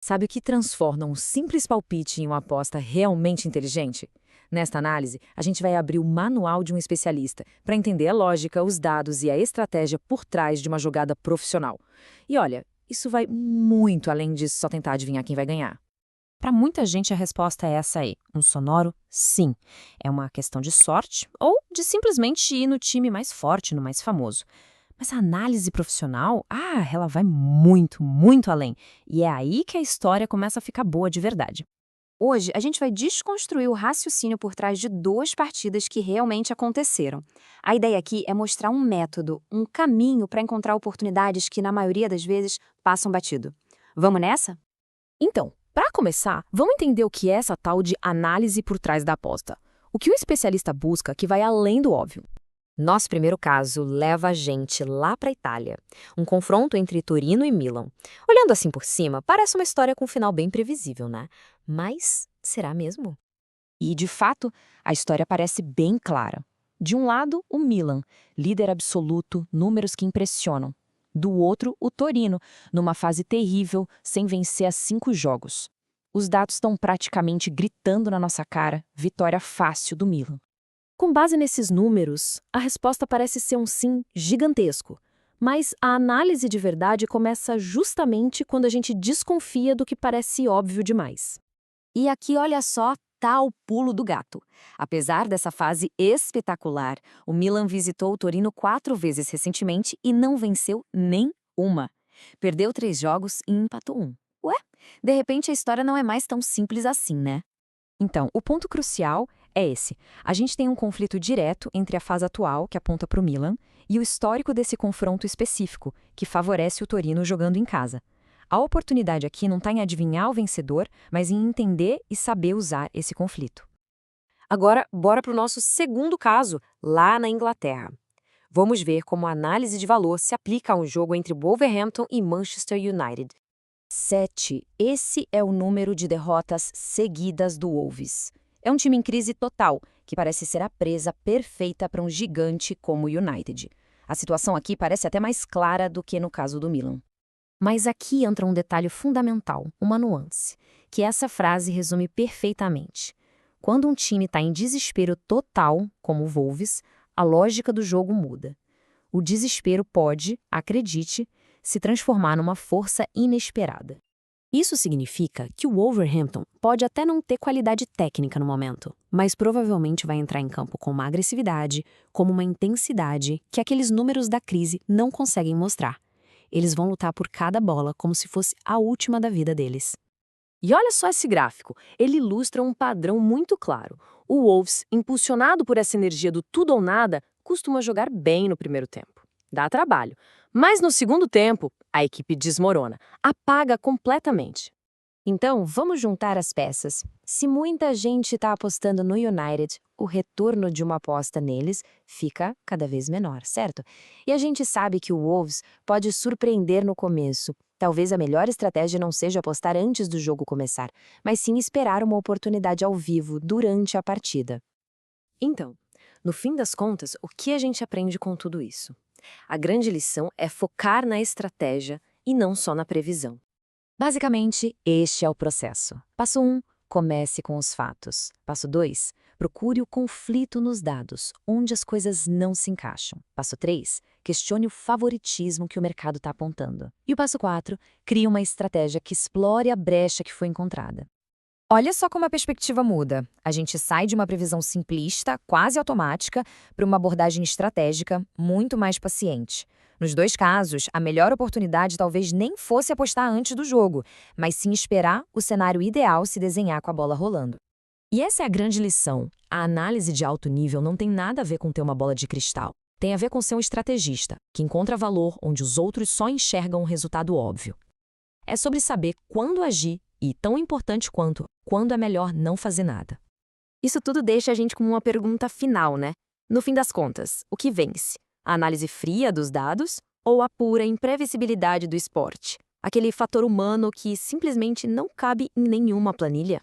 Sabe o que transforma um simples palpite em uma aposta realmente inteligente? Nesta análise, a gente vai abrir o manual de um especialista para entender a lógica, os dados e a estratégia por trás de uma jogada profissional. E olha, isso vai muito além de só tentar adivinhar quem vai ganhar. Para muita gente, a resposta é essa aí: um sonoro sim. É uma questão de sorte ou de simplesmente ir no time mais forte, no mais famoso. Mas a análise profissional, ela vai muito, muito além. E é aí que a história começa a ficar boa de verdade. Hoje, a gente vai desconstruir o raciocínio por trás de duas partidas que realmente aconteceram. A ideia aqui é mostrar um método, um caminho para encontrar oportunidades que, na maioria das vezes, passam batido. Vamos nessa? Então, para começar, vamos entender o que é essa tal de análise por trás da aposta. O que o especialista busca que vai além do óbvio. Nosso primeiro caso leva a gente lá para a Itália. Um confronto entre Torino e Milan. Olhando assim por cima, parece uma história com um final bem previsível, né? Mas será mesmo? E, de fato, a história parece bem clara. De um lado, o Milan, líder absoluto, números que impressionam. Do outro, o Torino, numa fase terrível, sem vencer há 5 jogos. Os dados estão praticamente gritando na nossa cara: vitória fácil do Milan. Com base nesses números, a resposta parece ser um sim gigantesco. Mas a análise de verdade começa justamente quando a gente desconfia do que parece óbvio demais. E aqui, olha só, tá o pulo do gato. Apesar dessa fase espetacular, o Milan visitou o Torino 4 vezes recentemente e não venceu nem uma. Perdeu 3 jogos e empatou um. Ué, de repente a história não é mais tão simples assim, né? Então, o ponto crucial é esse. A gente tem um conflito direto entre a fase atual, que aponta para o Milan, e o histórico desse confronto específico, que favorece o Torino jogando em casa. A oportunidade aqui não está em adivinhar o vencedor, mas em entender e saber usar esse conflito. Agora, bora para o nosso segundo caso, lá na Inglaterra. Vamos ver como a análise de valor se aplica a um jogo entre Wolverhampton e Manchester United. 7. Esse é o número de derrotas seguidas do Wolves. É um time em crise total, que parece ser a presa perfeita para um gigante como o United. A situação aqui parece até mais clara do que no caso do Milan. Mas aqui entra um detalhe fundamental, uma nuance, que essa frase resume perfeitamente. Quando um time está em desespero total, como o Wolves, a lógica do jogo muda. O desespero pode, acredite, se transformar numa força inesperada. Isso significa que o Wolverhampton pode até não ter qualidade técnica no momento, mas provavelmente vai entrar em campo com uma agressividade, como uma intensidade que aqueles números da crise não conseguem mostrar. Eles vão lutar por cada bola como se fosse a última da vida deles. E olha só esse gráfico, ele ilustra um padrão muito claro. O Wolves, impulsionado por essa energia do tudo ou nada, costuma jogar bem no primeiro tempo. Dá trabalho. Mas no segundo tempo, a equipe desmorona, apaga completamente. Então, vamos juntar as peças. Se muita gente está apostando no United, o retorno de uma aposta neles fica cada vez menor, certo? E a gente sabe que o Wolves pode surpreender no começo. Talvez a melhor estratégia não seja apostar antes do jogo começar, mas sim esperar uma oportunidade ao vivo durante a partida. Então, no fim das contas, o que a gente aprende com tudo isso? A grande lição é focar na estratégia e não só na previsão. Basicamente, este é o processo. Passo 1, comece com os fatos. Passo 2, procure o conflito nos dados, onde as coisas não se encaixam. Passo 3, questione o favoritismo que o mercado está apontando. E o passo 4, crie uma estratégia que explore a brecha que foi encontrada. Olha só como a perspectiva muda. A gente sai de uma previsão simplista, quase automática, para uma abordagem estratégica, muito mais paciente. Nos dois casos, a melhor oportunidade talvez nem fosse apostar antes do jogo, mas sim esperar o cenário ideal se desenhar com a bola rolando. E essa é a grande lição. A análise de alto nível não tem nada a ver com ter uma bola de cristal. Tem a ver com ser um estrategista, que encontra valor onde os outros só enxergam um resultado óbvio. É sobre saber quando agir e, tão importante quanto, quando é melhor não fazer nada. Isso tudo deixa a gente com uma pergunta final, né? No fim das contas, o que vence? A análise fria dos dados ou a pura imprevisibilidade do esporte? Aquele fator humano que simplesmente não cabe em nenhuma planilha?